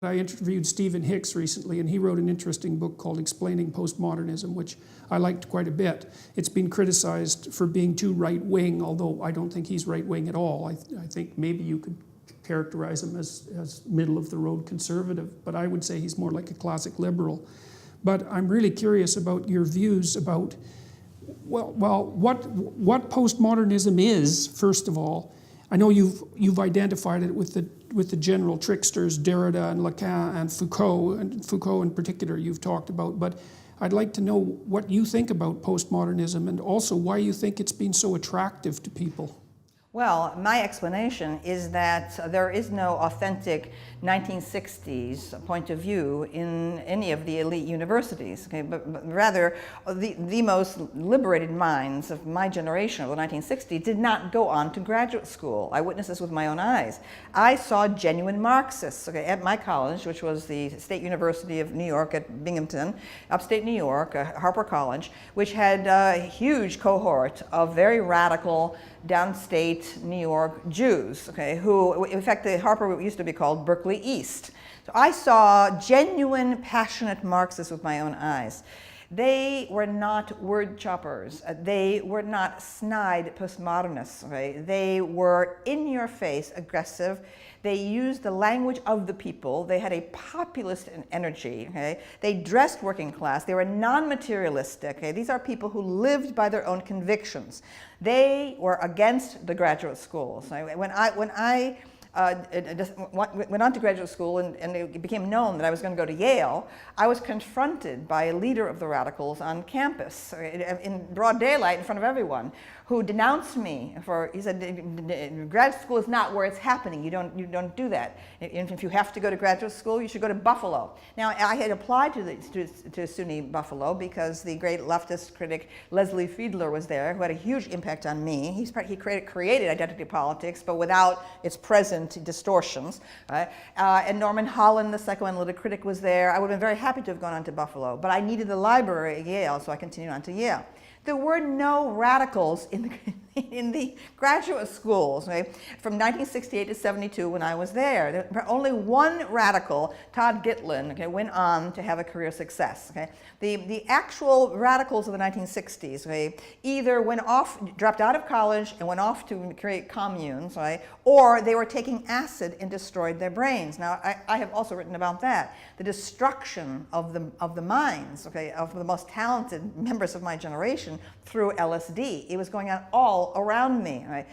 I interviewed Stephen Hicks recently, and he wrote an interesting book called Explaining Postmodernism, which I liked quite a bit. It's been criticized for being too right-wing, although I don't think he's right-wing at all. I think maybe you could characterize him as middle-of-the-road conservative, but I would say he's more like a classic liberal. But I'm really curious about your views about, well, what postmodernism is, first of all. I know you've identified it with the general tricksters, Derrida and Lacan and Foucault in particular you've talked about, but I'd like to know what you think about postmodernism and also why you think it's been so attractive to people. Well, my explanation is that there is no authentic 1960s point of view in any of the elite universities, okay? But rather the most liberated minds of my generation of the 1960s did not go on to graduate school. I witnessed this with my own eyes. I saw genuine Marxists, okay, at my college, which was the State University of New York at Binghamton, upstate New York, Harper College, which had a huge cohort of very radical downstate New York Jews, okay, who, in fact, the Harper used to be called Berkeley East. So I saw genuine, passionate Marxists with my own eyes. They were not word choppers. They were not snide postmodernists. Okay? They were in-your-face aggressive. They used the language of the people. They had a populist energy. Okay? They dressed working class. They were non-materialistic. Okay? These are people who lived by their own convictions. They were against the graduate schools. When I went on to graduate school and it became known that I was going to go to Yale, I was confronted by a leader of the radicals on campus in broad daylight in front of everyone, who denounced me for, he said, grad school is not where it's happening. You don't do that. If you have to go to graduate school, you should go to Buffalo. Now, I had applied to SUNY Buffalo because the great leftist critic Leslie Fiedler was there, who had a huge impact on me. He created identity politics, but without its present distortions. Right? And Norman Holland, the psychoanalytic critic, was there. I would have been very happy to have gone on to Buffalo, but I needed the library at Yale, so I continued on to Yale. There were no radicals in the graduate schools, okay? From 1968 to 72 when I was there. Only one radical, Todd Gitlin, okay, went on to have a career success. Okay? The actual radicals of the 1960s, okay, either dropped out of college and went off to create communes, right? Or they were taking acid and destroyed their brains. Now, I have also written about that. The destruction of the minds, okay, of the most talented members of my generation through LSD. It was going on all around me. Right?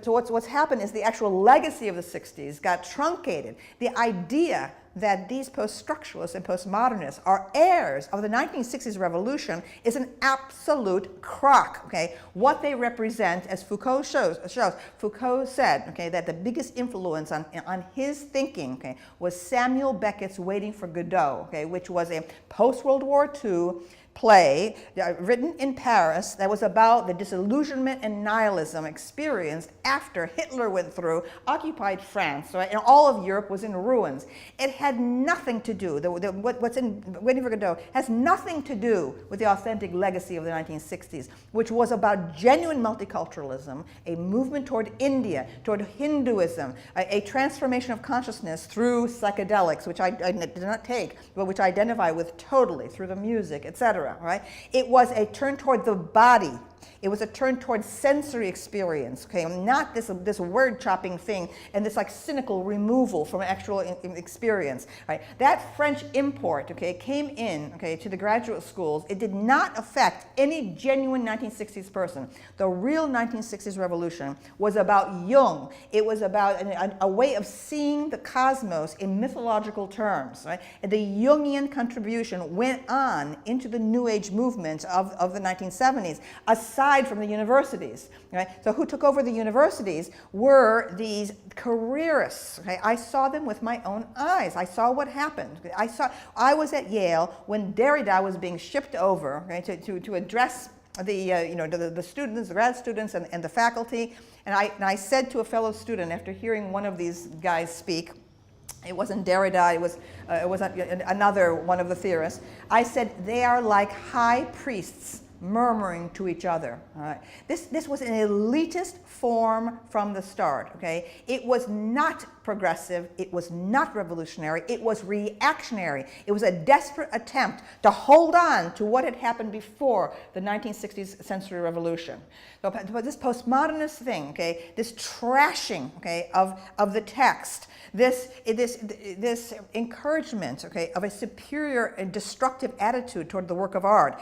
So what's happened is the actual legacy of the 60s got truncated. The idea that these post-structuralists and postmodernists are heirs of the 1960s revolution is an absolute crock. Okay? What they represent, as Foucault shows, Foucault said, okay, that the biggest influence on his thinking, okay, was Samuel Beckett's Waiting for Godot, okay, which was a post-World War II play written in Paris that was about the disillusionment and nihilism experienced after Hitler went through occupied France, right? And all of Europe was in ruins. It had nothing to do, what's in Waiting for Godot has nothing to do with the authentic legacy of the 1960s, which was about genuine multiculturalism, a movement toward India, toward Hinduism, a transformation of consciousness through psychedelics, which I did not take, but which I identify with totally through the music, etc. Right? It was a turn toward the body. It was a turn towards sensory experience, okay? Not this word chopping thing and this like cynical removal from actual experience, right? That French import, okay, came in, okay, to the graduate schools. It did not affect any genuine 1960s person. The real 1960s revolution was about Jung. It was about a way of seeing the cosmos in mythological terms, right? And the Jungian contribution went on into the New Age movement of the 1970s, aside from the universities. Right? So who took over the universities were these careerists. Okay? I saw them with my own eyes. I saw what happened. I was at Yale when Derrida was being shipped over, okay, to address the students, the grad students, and the faculty. And I said to a fellow student after hearing one of these guys speak, it wasn't Derrida, it was another one of the theorists. I said, they are like high priests murmuring to each other. All right? This was an elitist form from the start. Okay? It was not progressive, it was not revolutionary, it was reactionary. It was a desperate attempt to hold on to what had happened before the 1960s sensory revolution. So, but this postmodernist thing, okay, this trashing, okay, of the text, this encouragement, okay, of a superior and destructive attitude toward the work of art.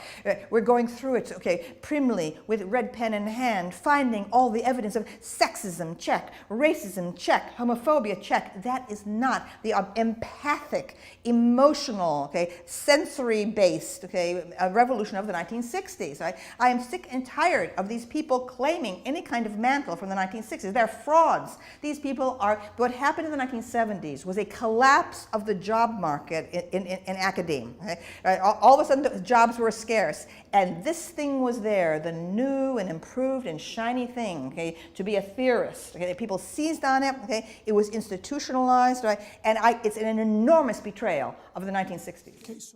We're going through it, okay, primly with red pen in hand, finding all the evidence of sexism, check, racism, check, homophobia, check. That is not the empathic, emotional, okay, sensory-based, okay, revolution of the 1960s. Right? I am sick and tired of these people claiming any kind of mantle from the 1960s. They're frauds. These people are. What happened in the 1970s was a collapse of the job market in academia. Okay? Right? All of a sudden, the jobs were scarce, and this thing was there, the new and improved and shiny thing, okay, to be a theorist. Okay? People seized on it. Okay? It was institutionalized, right? And it's an enormous betrayal of the 1960s. Okay, so